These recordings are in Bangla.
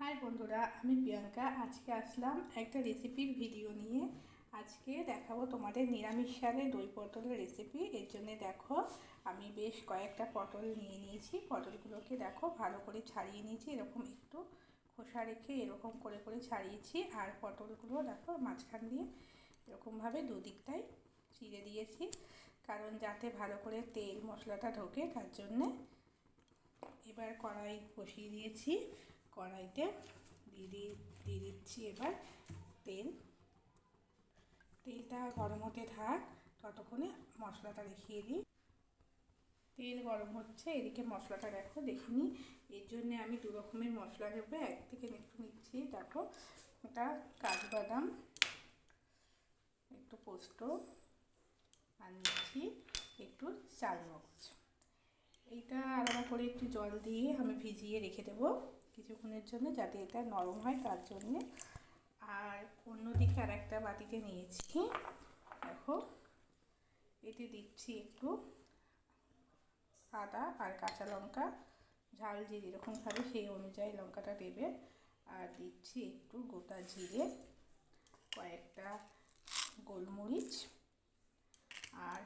হাই বন্ধুরা, আমি প্রিয়াঙ্কা। আজকে আসলাম একটা রেসিপির ভিডিও নিয়ে। আজকে দেখাবো তোমাদের নিরামিষ সারে দই পটলের রেসিপি। এর জন্য দেখো আমি বেশ কয়েকটা পটল নিয়ে নিয়েছি। পটলগুলোকে দেখো ভালো করে ছাড়িয়ে নিয়েছি, এরকম একটু খোসা রেখে এরকম করে করে ছাড়িয়েছি। আর পটলগুলো দেখো মাঝখান দিয়ে এরকমভাবে দুদিকটাই চিড়ে দিয়েছি, কারণ যাতে ভালো করে তেল মশলাটা ঢোকে তার জন্যে। এবার কড়াই বসিয়ে দিয়েছি, কড়াইতে দিয়ে দিচ্ছি এবার তেলটা গরম হতে থাক, ততক্ষণে মশলাটা দেখিয়ে দিই। তেল গরম হচ্ছে, এদিকে মশলাটা দেখো দেখে নিই। এর জন্য আমি দু রকমের মশলা দেবো। একদিকে একটু নিচ্ছি দেখো, এটা কাজবাদাম, একটু পোস্ত, আর নিচ্ছি একটু চালমগজ। এইটা আলাদা করে একটু জল দিয়ে আমি ভিজিয়ে রেখে দেবো কিছুক্ষণের জন্য, যাতে এটা নরম হয় তার জন্যে। আর অন্যদিকে আর একটা বাটিতে নিয়েছি দেখো, এতে দিচ্ছি একটু আদা আর কাঁচা লঙ্কা, ঝাল যে যেরকম খাবে সেই অনুযায়ী লঙ্কাটা দেবে। আর দিচ্ছি একটু গোটা জিরে, কয়েকটা গোলমরিচ, আর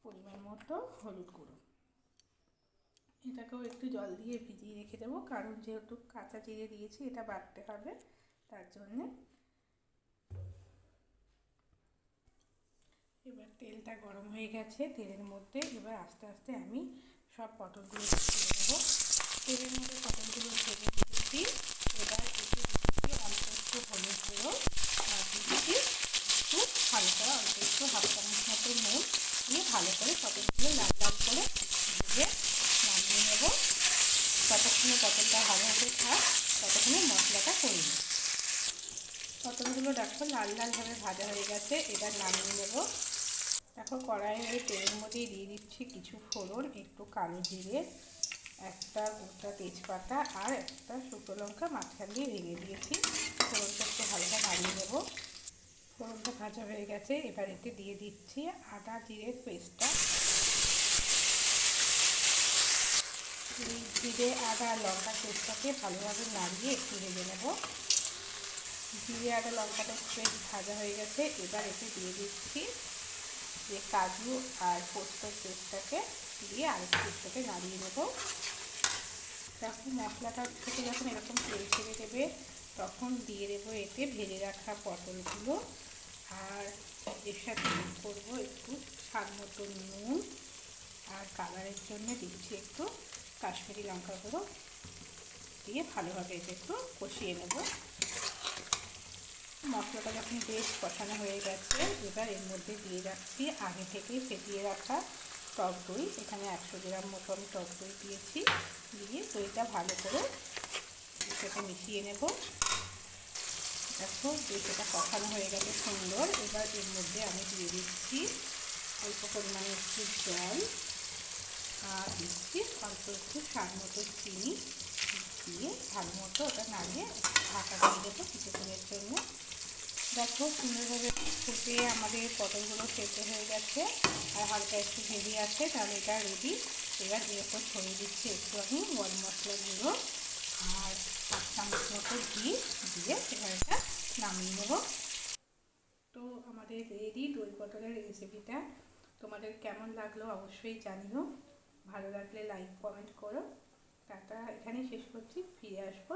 পরিমাণ মতো হলুদ গুঁড়ো। এটাকেও একটু জল দিয়ে ভিজিয়ে রেখে দেবো, কারণ যেহেতু কাঁচা জিরে দিয়েছি এটা বাটতে হবে তার জন্যে। এবার তেলটা গরম হয়ে গেছে, তেলের মধ্যে এবার আস্তে আস্তে আমি সব পটলগুলো ছেড়ে দেবো। তেলের মধ্যে পটলগুলো ছেড়ে দিয়েছি। এবার এতে দিচ্ছি অল্প একটু হলুদ গুঁড়ো, আর দিচ্ছি একটু হালকা অল্প একটু হাফ চামচ মতো নুন দিয়ে ভালো করে পটলগুলো লাল লাল করে ভেজে নামিয়ে নেব। ততক্ষণে পটলটা ভালো হতে থাক, ততক্ষণে মশলাটা করে নিই। পটলগুলো দেখো লাল লালভাবে ভাজা হয়ে গেছে, এবার নামিয়ে নেব। দেখো কড়াইয়ে তেলের মধ্যে দিয়ে দিচ্ছি কিছু ফোড়ন, একটু কালো জিরে, একটা গোটা তেজপাতা আর একটা শুকনো লঙ্কা মাঝখান দিয়ে ভেঙে দিয়েছি। ফোড়নটা একটু হালকা নাড়িয়ে নেব। ফোড়নটা ভাজা হয়ে গেছে, এবার এতে দিয়ে দিচ্ছি আদা জিরের পেস্টটা। এই জিরে আদা লঙ্কার পেস্টটাকে ভালোভাবে নাড়িয়ে একটু ভেজে নেব। জিরে আদা লঙ্কাটা বেশ ভাজা হয়ে গেছে, এবার এতে দিয়ে দিচ্ছি যে কাজু আর পোস্তর পেস্টটাকে দিয়ে আরেকটু একটুকে নাড়িয়ে নেব। তখন মশলাটা থেকে যখন এরকম তেল ছেড়ে দেবে তখন দিয়ে দেবো এতে ভেজে রাখা পটলগুলো, আর এর সাথে করবো একটু স্বাদ মতো নুন, আর কালারের জন্য দিচ্ছি একটু কাশ্মীরি লঙ্কা গুঁড়ো দিয়ে ভালোভাবে এটা একটু কষিয়ে নেব। মশলাটা যখন বেশ কষানো হয়ে গেছে, এবার এর মধ্যে দিয়ে রাখছি আগে থেকে ফেটিয়ে রাখা টক দই। এখানে 100 গ্রাম মতো আমি টক দই দিয়েছি, দিয়ে দইটা ভালো করে এর সাথে মিশিয়ে নেব। দেখো দইটা কষানো হয়ে গেছে সুন্দর। এবার এর মধ্যে আমি দিয়ে দিচ্ছি অল্প পরিমাণে একটু জল, আর দিচ্ছি অল্প একটু স্বাদ মতো চিনি দিয়ে ভালো মতো ওটা নাড়িয়ে ঢাকা দিয়ে দেবো কিছুক্ষণের জন্য। দেখো সুন্দরভাবে ফুটে আমাদের পটলগুলো সেদ্ধ হয়ে গেছে আর হালকা একটু ভেজে আছে, তাহলে এটা রেডি। এবার এর উপর ছড়িয়ে দিচ্ছি একটু আমি গরম মশলা গুঁড়ো আর 1 চামচ মতো ঘি দিয়ে এবার এটা নামিয়ে নেব। তো আমাদের রেডি দই পটলের রেসিপিটা। তোমাদের কেমন লাগলো অবশ্যই জানিও। ভালো লাগলে লাইক কমেন্ট করো। টাটা, এখানেই শেষ করছি, ফিরে আসবো।